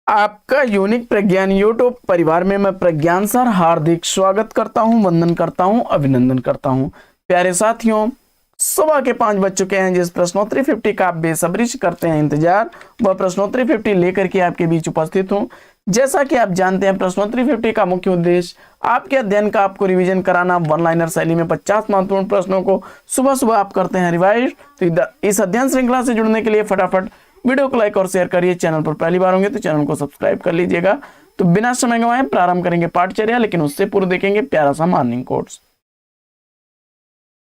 आपका यूनिक प्रज्ञान यूट्यूब परिवार में मैं प्रज्ञान सर हार्दिक स्वागत करता हूं, वंदन करता हूं, अभिनंदन करता हूं। प्यारे साथियों, सुबह के 5 बज चुके हैं। जिस प्रश्नोत्तरी 50 का आप बेसब्री से करते हैं इंतजार, वह प्रश्नोत्तरी 50 लेकर के आपके बीच उपस्थित हूं। जैसा कि आप जानते हैं, प्रश्नोत्तरी 50 का मुख्य उद्देश्य आपके अध्ययन का आपको रिवीजन कराना। वन लाइनर शैली में 50 महत्वपूर्ण प्रश्नों को सुबह सुबह आप करते हैं रिवाइज। तो इस अध्ययन श्रृंखला से जुड़ने के लिए फटाफट वीडियो को लाइक और शेयर करिए। चैनल पर पहली बार होंगे तो चैनल को सब्सक्राइब कर लीजिएगा। तो बिना समय गंवाए प्रारंभ करेंगे पाठचर्या, लेकिन उससे पूर्व देखेंगे प्यारा सा मॉर्निंग कोट्स।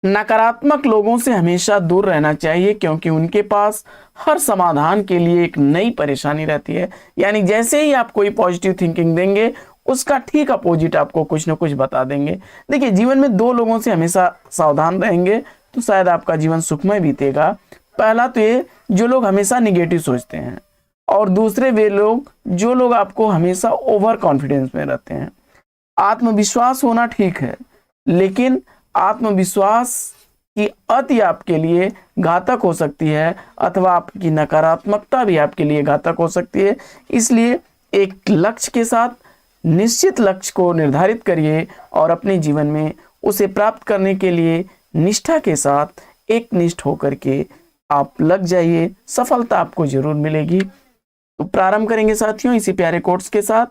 नकारात्मक लोगों से हमेशा दूर रहना चाहिए, क्योंकि उनके पास हर समाधान के लिए एक नई परेशानी रहती है। यानी जैसे ही आप कोई पॉजिटिव थिंकिंग देंगे, उसका ठीक अपोजिट आपको कुछ ना कुछ बता देंगे। देखिए, जीवन में दो लोगों से हमेशा सावधान रहेंगे तो शायद आपका जीवन सुखमय बीतेगा। पहला तो ये, जो लोग हमेशा निगेटिव सोचते हैं, और दूसरे वे लोग जो लोग आपको हमेशा ओवर कॉन्फिडेंस में रहते हैं। आत्मविश्वास होना ठीक है, लेकिन आत्मविश्वास की अति आपके लिए घातक हो सकती है, अथवा आपकी नकारात्मकता भी आपके लिए घातक हो सकती है। इसलिए एक लक्ष्य के साथ, निश्चित लक्ष्य को निर्धारित करिए और अपने जीवन में उसे प्राप्त करने के लिए निष्ठा के साथ एकनिष्ठ होकर के आप लग जाइए। सफलता आपको जरूर मिलेगी। तो प्रारंभ करेंगे साथियों इसी प्यारे कोट्स के साथ।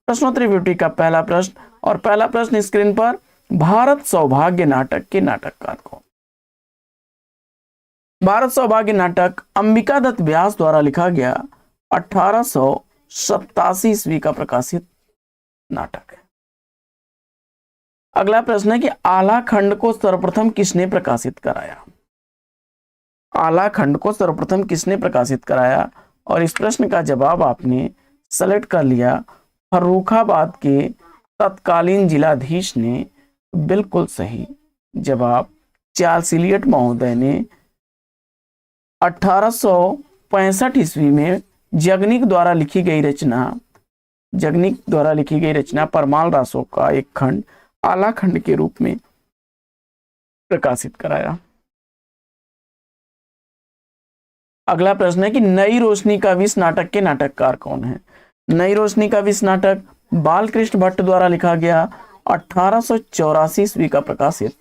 प्रश्नोत्तरी 50 का पहला प्रश्न, और पहला प्रश्न स्क्रीन पर। भारत सौभाग्य नाटक के नाटककार कौन? भारत सौभाग्य नाटक अंबिका दत्त व्यास द्वारा लिखा गया 1887 ईस्वी का प्रकाशित नाटक है। अगला प्रश्न है कि आला खंड को सर्वप्रथम किसने प्रकाशित कराया? आला खंड को सर्वप्रथम किसने प्रकाशित कराया? और इस प्रश्न का जवाब आपने सेलेक्ट कर लिया, फर्रुखाबाद के तत्कालीन जिलाधीश ने। बिल्कुल सही जवाब चार्ल्स इलियट महोदय ने 1865 ईस्वी में जगनिक द्वारा लिखी गई रचना परमाल रासों का एक खंड आला खंड के रूप में प्रकाशित कराया। अगला प्रश्न है कि नई रोशनी का विष नाटक के नाटककार कौन है? नई रोशनी का विष नाटक बालकृष्ण भट्ट द्वारा लिखा गया 1884 ईस्वी का प्रकाशित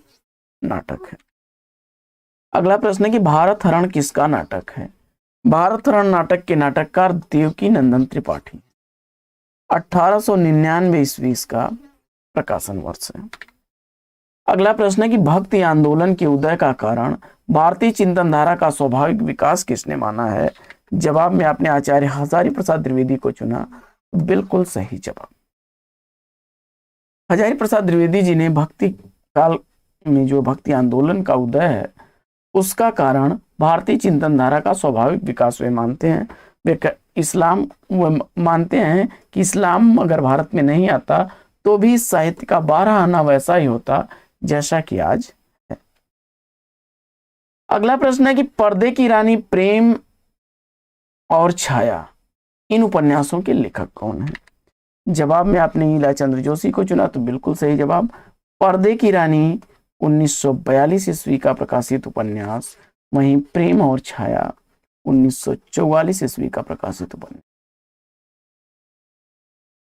नाटक है। अगला प्रश्न है कि भारत हरण किसका नाटक है? भारत हरण नाटक के नाटककार देवकी नंदन त्रिपाठी। 1899 ईस्वी का प्रकाशन वर्ष है। अगला प्रश्न है कि भक्ति आंदोलन के उदय का कारण भारतीय चिंतन धारा का स्वाभाविक विकास किसने माना है? जवाब में आपने आचार्य हजारी प्रसाद द्विवेदी को चुना। बिल्कुल सही जवाब। हजारी प्रसाद द्विवेदी जी ने भक्ति काल में जो भक्ति आंदोलन का उदय है, उसका कारण भारतीय चिंतन धारा का स्वाभाविक विकास वे मानते हैं। वे इस्लाम मानते हैं कि इस्लाम अगर भारत में नहीं आता तो भी साहित्य का 12 आना वैसा ही होता जैसा कि आज है। अगला प्रश्न है कि पर्दे की रानी, प्रेम और छाया, इन उपन्यासों के लेखक कौन है? जवाब में आपने ईला चंद्र जोशी को चुना। तो बिल्कुल सही जवाब पर्दे की रानी 1942 ईस्वी का प्रकाशित उपन्यास, वहीं प्रेम और छाया 1944 ईस्वी का प्रकाशित उपन्यास।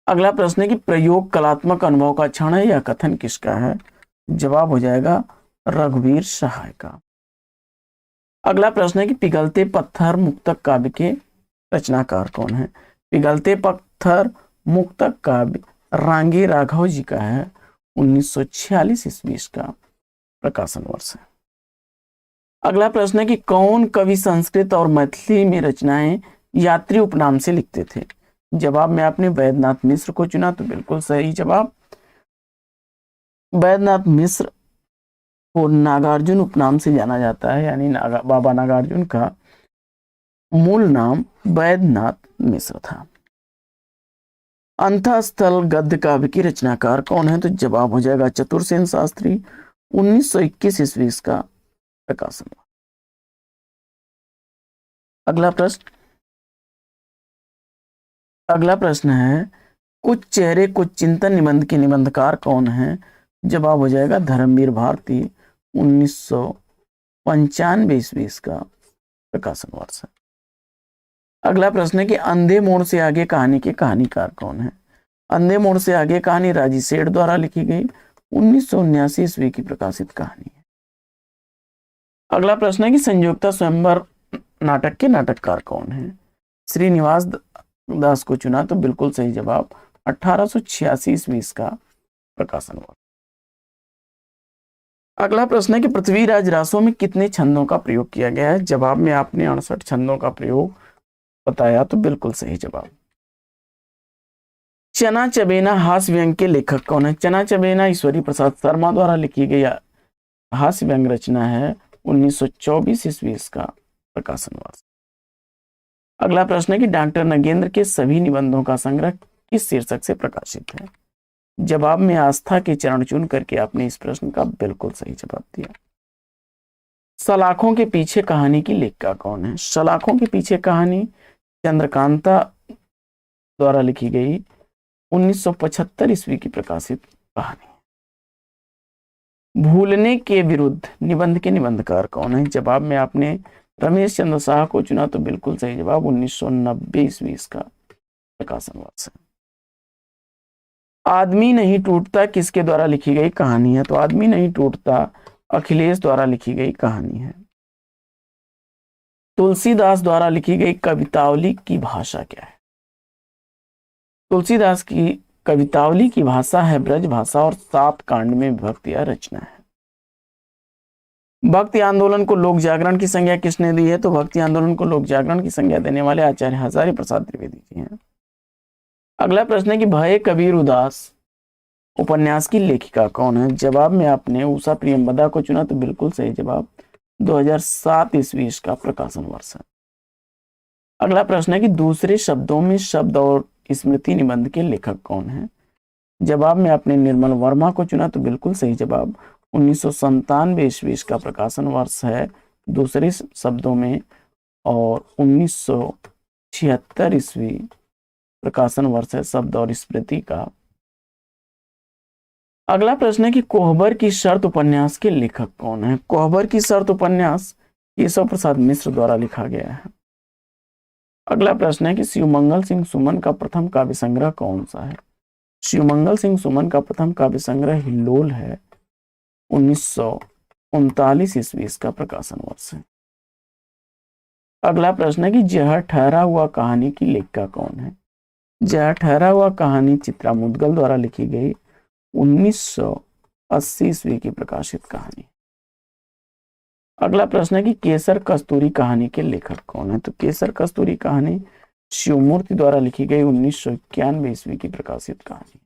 अगला प्रश्न है कि प्रयोग कलात्मक अनुभव का क्षण है, यह कथन किसका है? जवाब हो जाएगा रघुवीर सहाय का। अगला प्रश्न है कि पिघलते पत्थर मुक्तक काव्य के रचनाकार कौन है? पिघलते पत्थर मुक्तक काव्य रांगी राघव जी का है। 1946 ईस्वी का प्रकाशन वर्ष है। अगला प्रश्न है कि कौन कवि संस्कृत और मैथिली में रचनाएं यात्री उपनाम से लिखते थे? जवाब में आपने वैद्यनाथ मिश्र को चुना। तो बिल्कुल सही जवाब। वैद्यनाथ मिश्र को नागार्जुन उपनाम से जाना जाता है, यानी बाबा नागार्जुन का मूल नाम वैद्यनाथ मिश्र था। अंतःस्थल गद्य काव्य की रचनाकार कौन है? तो जवाब हो जाएगा चतुरसेन शास्त्री। 1921 ईस्वी का प्रकाशन। अगला प्रश्न है कुछ चेहरे कुछ चिंतन निबंध के निबंधकार कौन है? जवाब हो जाएगा धर्मवीर भारती। 1995 ईस्वी का प्रकाशन वर्ष है। अगला प्रश्न है कि अंधे मोड़ से आगे कहानी के कहानीकार कौन है? अंधे मोड़ से आगे कहानी राजी सेठ द्वारा लिखी गई 1979 ईस्वी की प्रकाशित कहानी है। अगला प्रश्न है कि संयुक्ता स्वयंवर नाटक के नाटककार कौन है? श्रीनिवास दास को चुना, तो बिल्कुल सही जवाब 1886 ईस्वी का प्रकाशन हुआ। अगला प्रश्न है कि पृथ्वीराज रासों में कितने छंदों का प्रयोग किया गया है? जवाब में आपने 68 छंदों का प्रयोग बताया, तो बिल्कुल सही जवाब। चना चबेना हास्य व्यंग के लेखक कौन है? चना चबेना ईश्वरी प्रसाद शर्मा द्वारा लिखी गई हास्य व्यंग रचना है, 1924 ईस्वी का प्रकाशन वर्ष। अगला प्रश्न है कि डॉक्टर नगेंद्र के सभी निबंधों का संग्रह किस शीर्षक से प्रकाशित है? जवाब में आस्था के चरण चुन करके आपने इस प्रश्न का बिल्कुल सही जवाब दिया। सलाखों के पीछे कहानी की लेखिका कौन है? सलाखों के पीछे कहानी चंद्रकांता द्वारा लिखी गई 1975 ईस्वी की प्रकाशित कहानी। भूलने के विरुद्ध निबंध के निबंधकार कौन है? जवाब में आपने रमेश चंद्र शाह को चुना, तो बिल्कुल सही जवाब 1990 ईस्वी का प्रकाशन वर्ष है। आदमी नहीं टूटता किसके द्वारा लिखी गई कहानी है? तो आदमी नहीं टूटता अखिलेश द्वारा लिखी गई कहानी है। तुलसीदास द्वारा लिखी गई कवितावली की भाषा क्या है? तुलसीदास की कवितावली की भाषा है ब्रज भाषा और 7 कांड में विभक्त यह रचना है। भक्ति आंदोलन को लोक जागरण की संज्ञा किसने दी है? तो भक्ति आंदोलन को लोक जागरण की संज्ञा देने वाले आचार्य हजारी प्रसाद द्विवेदी जी हैं। अगला प्रश्न है कि भय कबीर उदास उपन्यास की लेखिका कौन है? जवाब में आपने उषा प्रियंवदा को चुना, तो बिल्कुल सही जवाब 2007 ईस्वी का प्रकाशन वर्ष है। अगला प्रश्न है कि दूसरे शब्दों में शब्द और स्मृति निबंध के लेखक कौन है? जवाब में आपने निर्मल वर्मा को चुना, तो बिल्कुल सही जवाब 1997 ईस्वी का प्रकाशन वर्ष है दूसरे शब्दों में, और 1976 ईस्वी प्रकाशन वर्ष है शब्द और स्मृति का। अगला प्रश्न है कि कोहबर की शर्त उपन्यास के लेखक कौन है? कोहबर की शर्त उपन्यास केशव प्रसाद मिश्र द्वारा लिखा गया है। अगला प्रश्न है कि शिवमंगल सिंह सुमन का प्रथम काव्य संग्रह कौन सा है? शिवमंगल सिंह सुमन का प्रथम काव्य संग्रह हिल्लोल है, 1939 ईस्वी का प्रकाशन वर्ष है। अगला प्रश्न है कि जहर ठहरा हुआ कहानी की लेखिका कौन है? जहर ठहरा हुआ कहानी चित्रा मुदगल द्वारा लिखी गई 1980 ईस्वी की प्रकाशित कहानी। अगला प्रश्न है कि केसर कस्तूरी कहानी के लेखक कौन है? तो केसर कस्तूरी कहानी शिवमूर्ति द्वारा लिखी गई 1991 ईस्वी की प्रकाशित कहानी।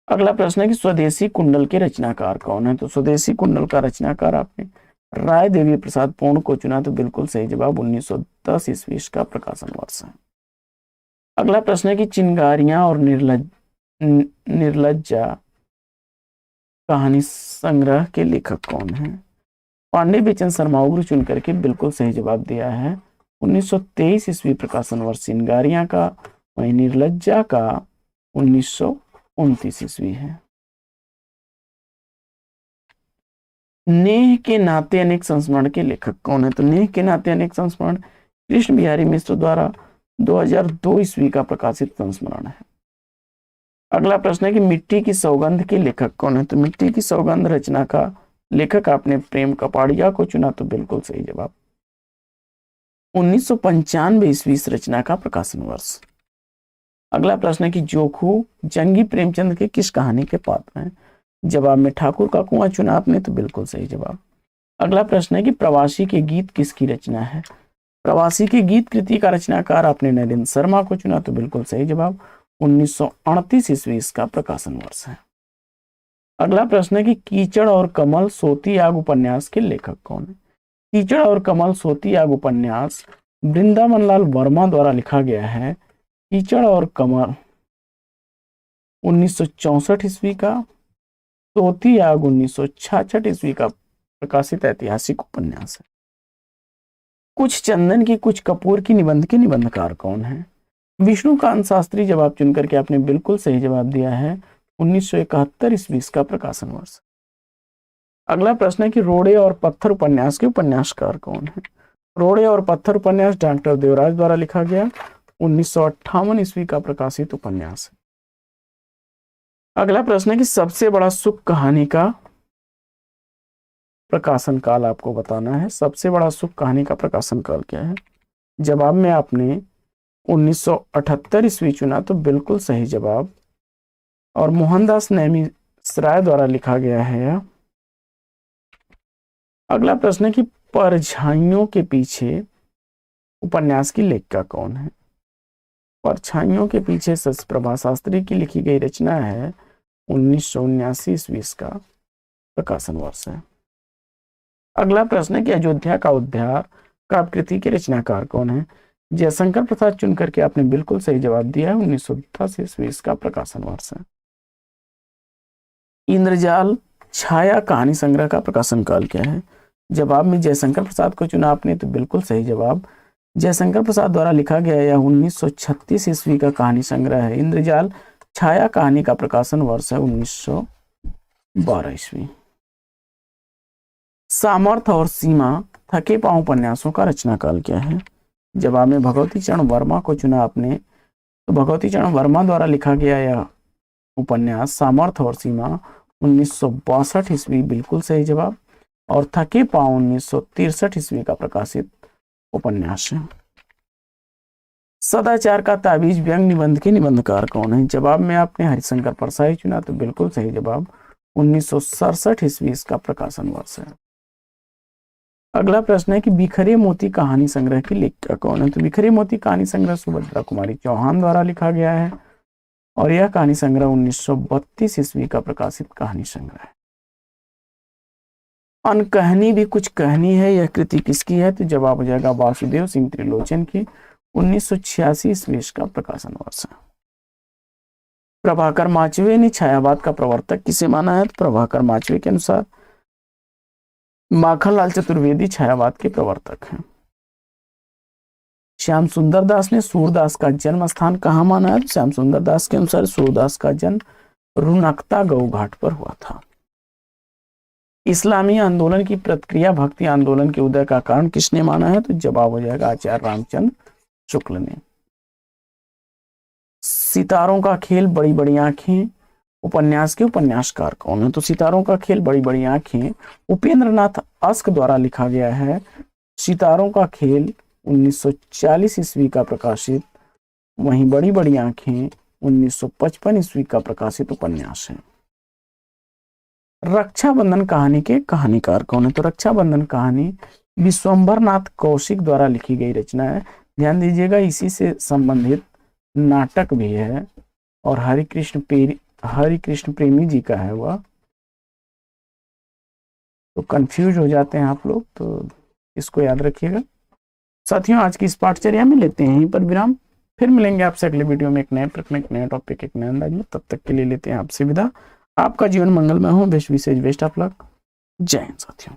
अगला प्रश्न है कि स्वदेशी कुंडल के रचनाकार कौन है? तो स्वदेशी कुंडल का रचनाकार आपने राय देवी प्रसाद पूर्ण को चुना, तो बिल्कुल सही जवाब 1910 ईस्वी का प्रकाशन वर्ष है। अगला प्रश्न है कि चिंगारियां और निर्लज्जा कहानी संग्रह के लेखक कौन है? पांडे बेचन शर्मा उग्र चुन करके बिल्कुल सही जवाब दिया है 1923 ईस्वी प्रकाशन वर्ष चिंगारियां का, वही निर्लज्जा का 1929 ईस्वी है। नेह के नाते अनेक संस्मरण के लेखक कौन है? तो नेह के नाते अनेक संस्मरण कृष्ण बिहारी मिश्र द्वारा 2002 ईस्वी का प्रकाशित संस्मरण है। अगला प्रश्न है कि मिट्टी की सौगंध के लेखक कौन है? तो मिट्टी की सौगंध रचना का लेखक आपने प्रेम कपाड़िया को चुना, तो बिल्कुल सही जवाब 1995 ईस्वी रचना का प्रकाशन वर्ष। अगला प्रश्न है कि जोखू जंगी प्रेमचंद के किस कहानी के पात्र हैं? जवाब में ठाकुर का कुआं चुना आपने, तो बिल्कुल सही जवाब। अगला प्रश्न है कि प्रवासी के गीत किसकी रचना है? प्रवासी के गीत कृति का रचनाकार आपने नरेंद्र शर्मा को चुना, तो बिल्कुल सही जवाब 1938 ईस्वी का प्रकाशन वर्ष है। अगला प्रश्न है कि कीचड़ और कमल सोती आग उपन्यास के लेखक कौन है? कीचड़ और कमल सोती आग उपन्यास वृंदावन लाल वर्मा द्वारा लिखा गया है। कीचड़ और कमल 1964 ईस्वी का, सोती आग 1966 ईस्वी का प्रकाशित ऐतिहासिक उपन्यास है। कुछ चंदन की कुछ कपूर की निबंध के निबंधकार कौन है? विष्णुकांत शास्त्री जवाब चुन करके आपने बिल्कुल सही जवाब दिया है 1971 ईस्वी का प्रकाशन वर्ष। अगला प्रश्न है कि रोड़े और पत्थर उपन्यास के उपन्यासकार कौन है? रोड़े और पत्थर उपन्यास डॉक्टर देवराज द्वारा लिखा गया, 1958 ईस्वी का प्रकाशित उपन्यास। अगला प्रश्न है कि सबसे बड़ा सुख कहानी का प्रकाशन काल आपको बताना है। सबसे बड़ा सुख कहानी का प्रकाशन काल क्या है? जवाब में आपने 1978 ईस्वी चुना, तो बिल्कुल सही जवाब। और मोहनदास नेमिराय द्वारा लिखा गया है। अगला प्रश्न है कि परछाइयों के पीछे उपन्यास की लेखिका कौन है? परछाइयों के पीछे सत्यप्रभा शास्त्री की लिखी गई रचना है, 1979 ईस्वी का प्रकाशन वर्ष है। अगला प्रश्न है कि अयोध्या का उद्धार काव्य कृति के रचनाकार कौन है? जयशंकर प्रसाद चुनकर के आपने बिल्कुल सही जवाब दिया है, 1910 ईस्वी का प्रकाशन वर्ष है। इंद्रजाल छाया कहानी संग्रह का प्रकाशन काल क्या है? जवाब में जयशंकर प्रसाद को चुना आपने, तो बिल्कुल सही जवाब। जयशंकर प्रसाद द्वारा लिखा गया यह 1936 ईस्वी का कहानी संग्रह है। इंद्रजाल छाया कहानी का प्रकाशन वर्ष है 1912 ईस्वी। सामर्थ और सीमा थके पांव उपन्यासों का रचना काल क्या है? जवाब में भगवती चरण वर्मा को चुना आपने, तो भगवती चरण वर्मा द्वारा लिखा गया यह उपन्यास सामर्थ और सीमा 1962 ईस्वी बिल्कुल सही जवाब। और थके पांव 1963 ईस्वी का प्रकाशित उपन्यास है। सदाचार का ताबीज व्यंग निबंध के निबंधकार कौन है? जवाब में आपने हरिशंकर परसाई चुना, तो बिल्कुल सही जवाब। 1967 ईस्वी इसका प्रकाशन वर्ष है। अगला प्रश्न है कि बिखरे मोती कहानी संग्रह की लेखिका कौन है? तो बिखरे मोती कहानी संग्रह सुभद्रा कुमारी चौहान द्वारा लिखा गया है और यह कहानी संग्रह 1932 ईस्वी का प्रकाशित कहानी संग्रह है। अनकहनी भी कुछ कहनी है, यह कृति किसकी है? तो जवाब हो जाएगा वासुदेव सिंह त्रिलोचन की, 1986 ईस्वी का प्रकाशन वर्ष है। प्रभाकर माचवे ने छायावाद का प्रवर्तक किसे माना है? तो प्रभाकर माचवे के अनुसार माखनलाल चतुर्वेदी छायावाद के प्रवर्तक हैं। श्याम सुंदर दास ने सूरदास का जन्म स्थान कहाँ माना है? श्याम सुंदर दास के अनुसार सूरदास का जन्म रुनकता गौ घाट पर हुआ था। इस्लामी आंदोलन की प्रतिक्रिया भक्ति आंदोलन के उदय का कारण किसने माना है? तो जवाब हो जाएगा आचार्य रामचंद्र शुक्ल ने। सितारों का खेल बड़ी बड़ी आंखें उपन्यास के उपन्यासकार कौन है? तो सितारों का खेल बड़ी बड़ी आंखें उपेंद्रनाथ अस्क द्वारा लिखा गया है। सितारों का खेल 1940 ईस्वी का प्रकाशित, वहीं बड़ी बड़ी आंखें 1955 ईस्वी का प्रकाशित उपन्यास है। रक्षाबंधन कहानी के कहानीकार कौन है? तो रक्षाबंधन कहानी विश्वंभर नाथ कौशिक द्वारा लिखी गई रचना है। ध्यान दीजिएगा, इसी से संबंधित नाटक भी है और हरिकृष्ण प्रेमी जी का है वह, तो कंफ्यूज हो जाते हैं आप लोग, तो इसको याद रखिएगा। साथियों, आज की इस पाठचर्या में लेते हैं यहीं पर विराम, फिर मिलेंगे आपसे अगले वीडियो में एक नए प्रश्न, एक नए टॉपिक, एक नए अंदाज में। तब तक के लिए लेते हैं आपसे विदा। आपका जीवन मंगलमय हो, बेस्ट विशेष बेस्ट ऑफ लक। जय हिंद साथियों।